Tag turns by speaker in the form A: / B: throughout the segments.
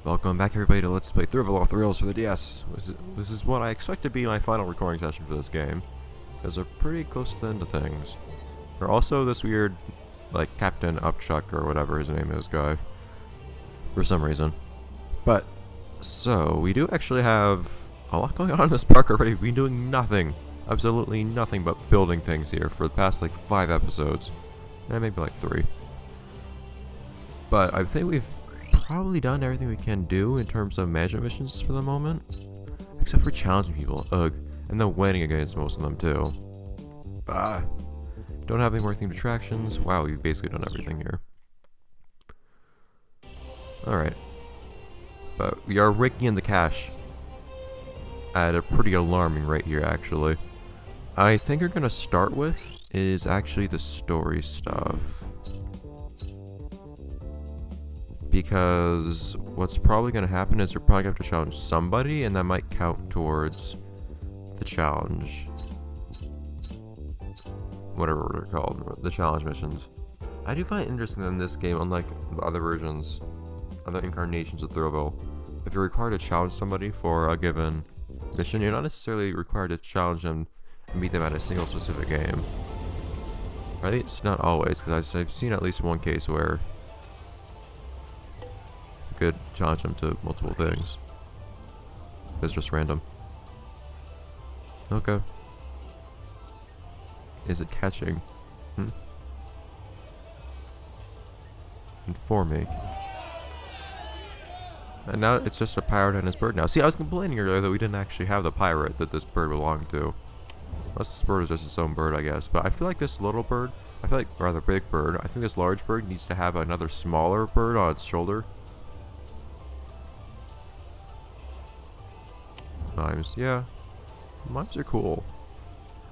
A: Welcome back everybody to Let's Play Thrillville off the rails for the DS. This is what I expect to be my final recording session for this game, because they're pretty close to the end of things. There's also this weird, like, Captain Upchuck or whatever his name is guy, for some reason. But, so, we do actually have a lot going on in this park already. We've been doing nothing, absolutely nothing but building things here for the past, like, 5 episodes. Maybe like 3. But I think we've probably done everything we can do in terms of management missions for the moment, except for challenging people, ugh, and then winning against most of them too. Don't have any more themed attractions. Wow, we've basically done everything here. Alright, but we are raking in the cash at a pretty alarming rate here, actually. I think we're gonna start with is actually the story stuff, because what's probably going to happen is you're probably going to have to challenge somebody, and that might count towards the challenge. Whatever they're called, the challenge missions. I do find it interesting in this game, unlike other versions, other incarnations of Thrillville, if you're required to challenge somebody for a given mission, you're not necessarily required to challenge them and meet them at a single specific game. I think it's not always, because I've seen at least one case where could challenge them to multiple things. It's just random. Okay. Is it catching? Inform me. And now it's just a pirate and his bird now. See, I was complaining earlier that we didn't actually have the pirate that this bird belonged to. Unless this bird is just its own bird, I guess. But I feel like this little bird, I feel like rather big bird, I think this large bird needs to have another smaller bird on its shoulder. Mimes, yeah. Mimes are cool.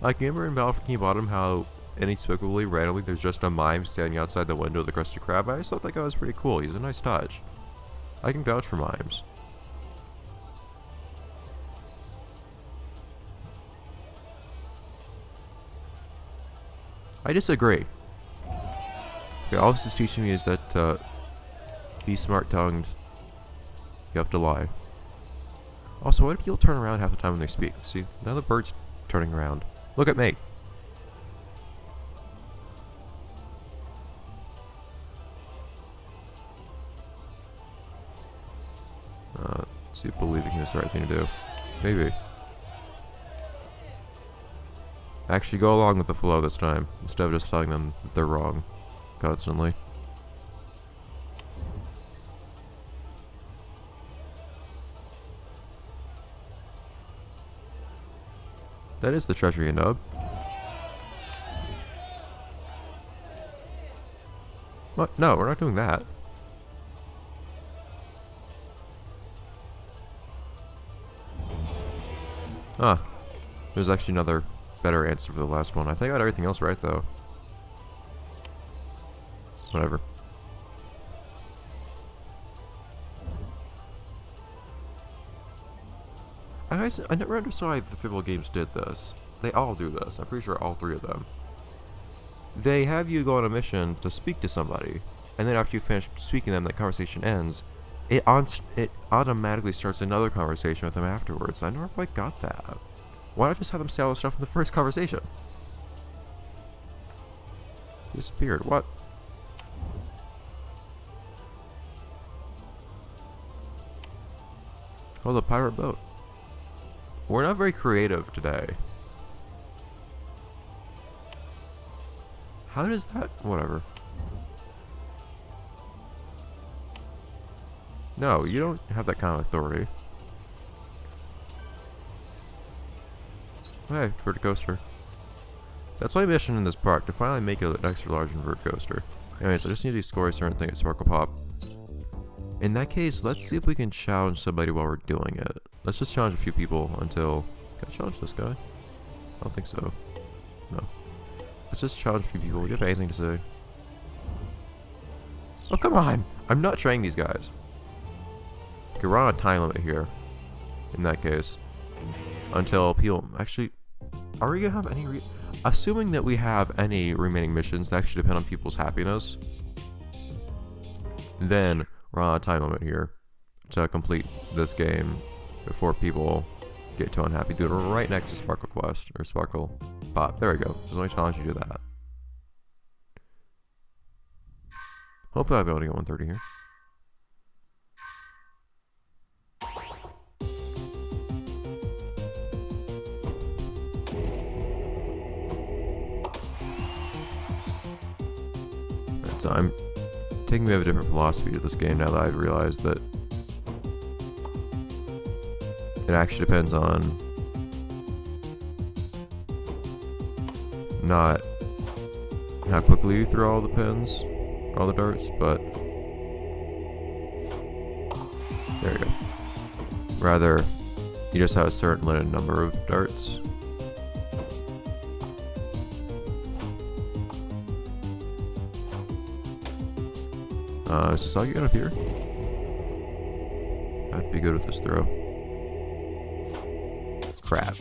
A: Like, remember in Battle for King Bottom how inexplicably, randomly, there's just a mime standing outside the window of the Krusty Krab? I just thought that guy was pretty cool. He's a nice touch. I can vouch for mimes. I disagree. Okay, all this is teaching me is that, be smart-tongued. You have to lie. Also, why do people turn around half the time when they speak? See, now the bird's turning around. Look at me! See if believing is the right thing to do. Maybe. Actually go along with the flow this time, instead of just telling them that they're wrong constantly. That is the treasury nub. What? No, we're not doing that. Ah. There's actually another better answer for the last one. I think I got everything else right, though. Whatever. I never understood why the Thrillville games did this. They all do this. I'm pretty sure all 3 of them. They have you go on a mission to speak to somebody, and then after you finish speaking to them, that conversation ends. It automatically starts another conversation with them afterwards. I never quite got that. Why not just have them say all the stuff in the first conversation? Disappeared. What? Oh, the pirate boat. We're not very creative today. How does that... Whatever. No, you don't have that kind of authority. Hey, inverted coaster. That's my mission in this park, to finally make an extra large inverted coaster. Anyways, I just need to score a certain thing at Sparkle Pop. In that case, let's see if we can challenge somebody while we're doing it. Let's just challenge a few people until... Can I challenge this guy? I don't think so. No. Let's just challenge a few people. Do you have anything to say? Oh, come on! I'm not trying these guys. Okay, we're on a time limit here. In that case. Until people... Actually, are we gonna have any... Assuming that we have any remaining missions that actually depend on people's happiness, then we're on a time limit here. to complete this game before people get too unhappy. Do it right next to Sparkle Quest or Sparkle Pop. There we go. There's only challenge you do that. Hopefully I'll be able to get 130 here. Right, so I'm taking a bit of a different philosophy to this game now that I've realized that it actually depends on not how quickly you throw all the pins, all the darts, but there you go. Rather, you just have a certain limited number of darts. Is Sasagi gonna appear? I'd be good with this throw. Crap.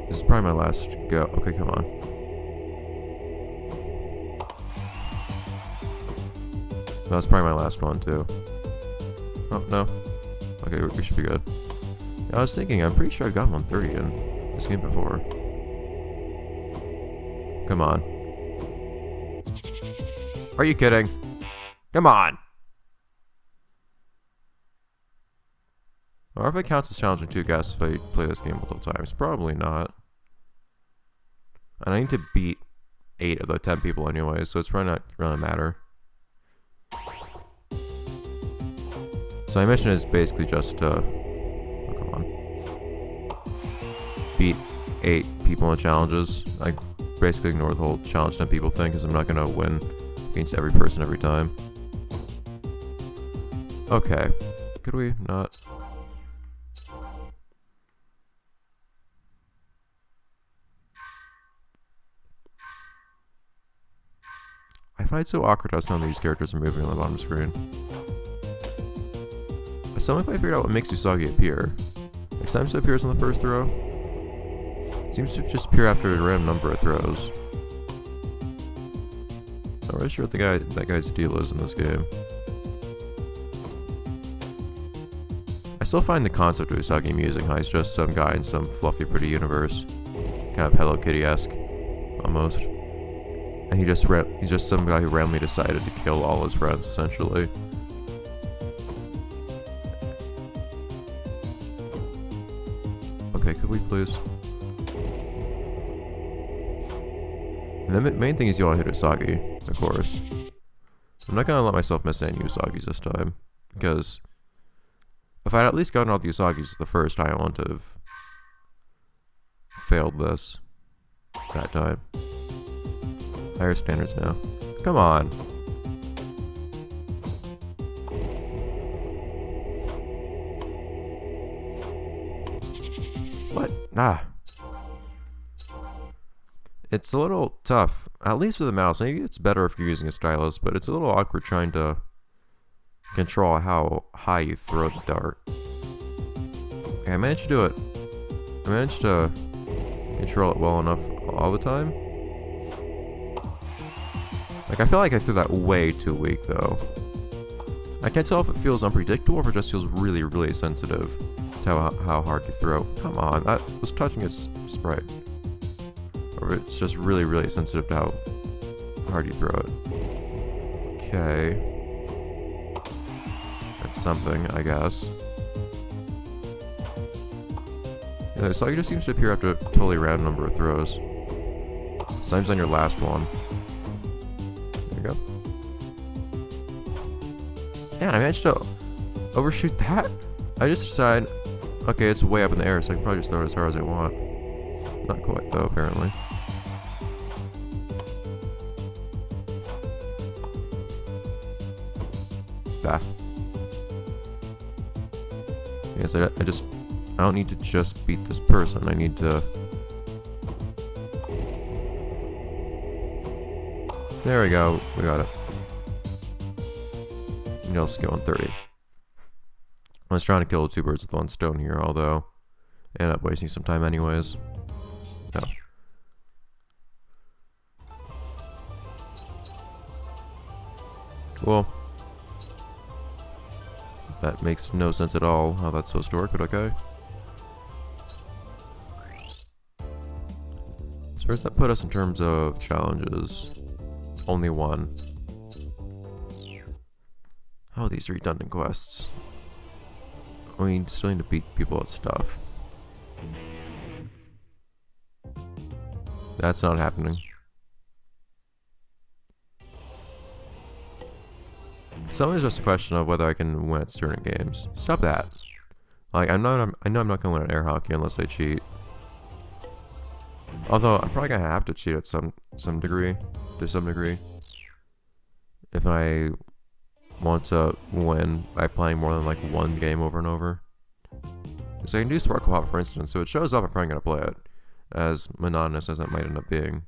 A: This is probably my last go. Okay, come on. That's probably my last one too. Oh, no. Okay, we should be good. Yeah, I was thinking, I'm pretty sure I've gotten 130 in this game before. Come on. Are you kidding? Come on! Or if it counts as challenging too, guys, if I play this game multiple times. Probably not. And I need to beat 8 of the 10 people anyway, so it's probably not really matter. So my mission is basically just to... Oh, come on. Beat 8 people in challenges. I basically ignore the whole challenge 10 people thing, because I'm not going to win against every person every time. Okay. Could we not... I find it so awkward how some of these characters are moving on the bottom screen. I still haven't quite figured out what makes Usagi appear. Like, sometimes it appears on the first throw. It seems to just appear after a random number of throws. Not really sure what that guy's deal is in this game. I still find the concept of Usagi amusing, how he's just some guy in some fluffy, pretty universe. Kind of Hello Kitty-esque, almost. And he's just some guy who randomly decided to kill all his friends, essentially. Okay, could we please? And the main thing is you want to hit Usagi, of course. I'm not gonna let myself miss any Usagis this time, because if I'd at least gotten all the Usagis the first time, I wouldn't have failed this that time. Higher standards now. Come on. What? Ah. It's a little tough, at least with the mouse. Maybe it's better if you're using a stylus, but it's a little awkward trying to control how high you throw the dart. Okay, I managed to do it. I managed to control it well enough all the time. Like, I feel like I threw that way too weak, though. I can't tell if it feels unpredictable or if it just feels really, really sensitive to how hard you throw. Come on, that was touching its sprite. Or it's just really, really sensitive to how hard you throw it. Okay. That's something, I guess. Yeah, the Usagi just seems to appear after a totally random number of throws. Sometimes on your last one. There you go. Yeah, I managed to overshoot that. I just decided, okay, it's way up in the air, so I can probably just throw it as hard as I want. Not quite, though, apparently. Ah. Yes, I don't need to just beat this person. I need to... There we go. We got it. You know, let's get 130. I was trying to kill 2 birds with 1 stone here, although I ended up wasting some time anyways. No. Cool. That makes no sense at all how that's supposed to work, but okay. So where's that put us in terms of challenges? Only one. Oh, these redundant quests. We still need to beat people at stuff. That's not happening. So it's just a question of whether I can win at certain games. Stop that. Like, I know I'm not gonna win at air hockey unless I cheat. Although I'm probably gonna have to cheat at some degree, if I want to win by playing more than like one game over and over. So I can do Sparkle Hop, for instance, so it shows up. I'm probably gonna play it, as monotonous as it might end up being.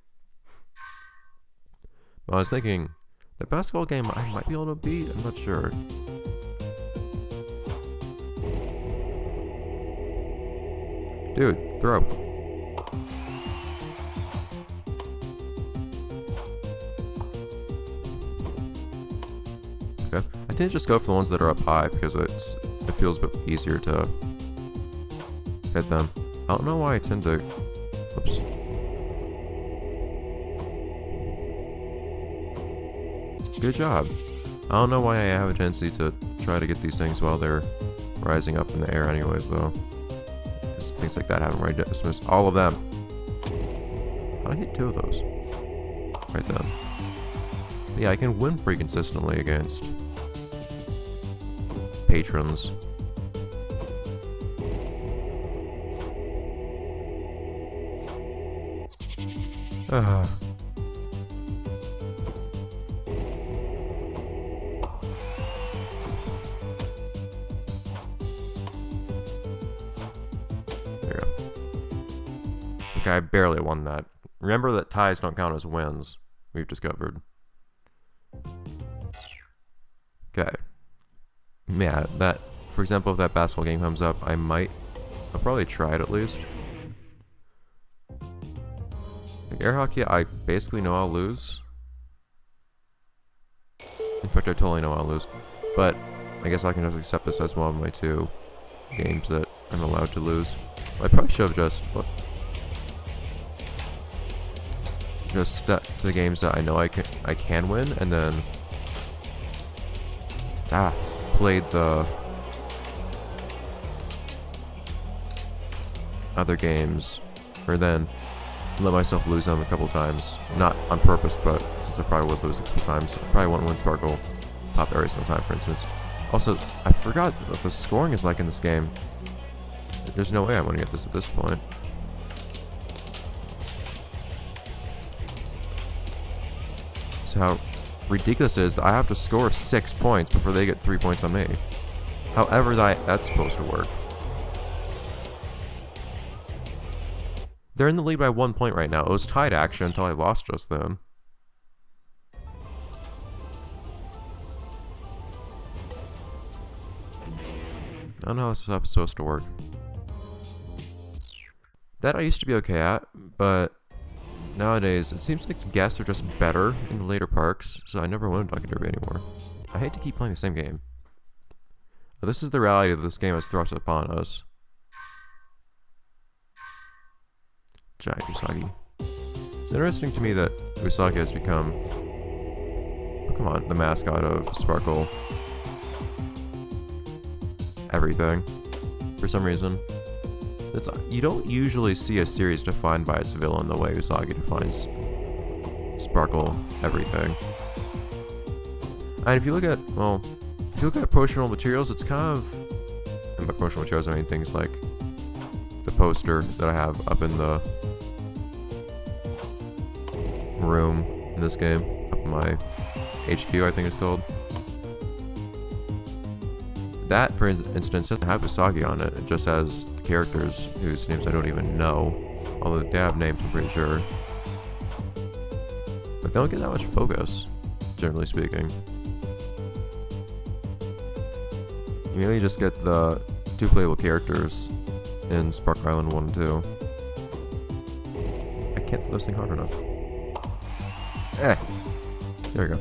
A: But I was thinking, the basketball game I might be able to beat. I'm not sure. Dude, throw. Okay. I didn't just go for the ones that are up high because it feels a bit easier to hit them. I don't know why I tend to... Oops. Good job. I don't know why I have a tendency to try to get these things while they're rising up in the air anyways, though. Just things like that happen where I dismiss all of them. How did I hit two of those? Right then. Yeah, I can win pretty consistently against patrons. There you go. Okay, I barely won that. Remember that ties don't count as wins, we've discovered. Okay. Yeah, that, for example, if that basketball game comes up, I'll probably try it at least. Like air hockey, I basically know I'll lose. In fact, I totally know I'll lose. But I guess I can just accept this as one of my two games that I'm allowed to lose. I probably should have just stuck to the games that I know I can win, and then played the other games, or then let myself lose them a couple times. Not on purpose, but since I probably would lose a couple times, I probably won't win Sparkle Pop every single time, for instance. Also, I forgot what the scoring is like in this game. There's no way I'm going to get this at this point. So how ridiculous it is that I have to score 6 points before they get 3 points on me. However that's supposed to work. They're in the lead by 1 point right now. It was tied actually until I lost just then. I don't know how this stuff is supposed to work. That I used to be okay at, but nowadays it seems like the guests are just better in the later parks, so I never want to Duck Derby anymore. I hate to keep playing the same game. But this is the reality that this game has thrust upon us. Giant Usagi. It's interesting to me that Usagi has become, oh, come on, the mascot of Sparkle everything for some reason. You don't usually see a series defined by its villain the way Usagi defines Sparkle everything. And if you look at promotional materials, it's kind of, and by promotional materials I mean things like the poster that I have up in the room in this game, up in my HQ I think it's called. That, for instance, doesn't have Usagi on it. It just has the characters whose names I don't even know. Although they have names, I'm pretty sure. But they don't get that much focus, generally speaking. You mainly just get the 2 playable characters in Spark Island 1 and 2. I can't throw this thing hard enough. There we go.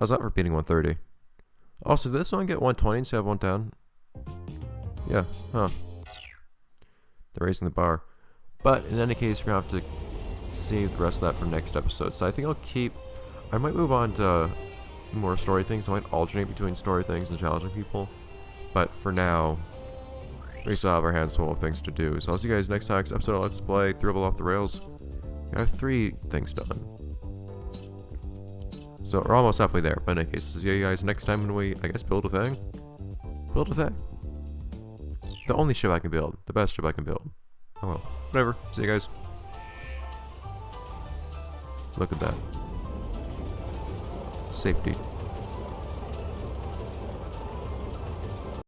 A: How's that for beating 130? Also, did this one get 120 instead of 110? Yeah, huh. They're raising the bar. But in any case, we're going to have to save the rest of that for next episode. So I think I might move on to more story things. I might alternate between story things and challenging people. But for now, we still have our hands full of things to do. So I'll see you guys next time. Next episode of Let's Play Thrillville Off the Rails. I have 3 things done. So we're almost halfway there. But in any case, see you guys next time when we, I guess, build a thing. Build a thing. The only ship I can build. The best ship I can build. Oh well. Whatever. See you guys. Look at that. Safety.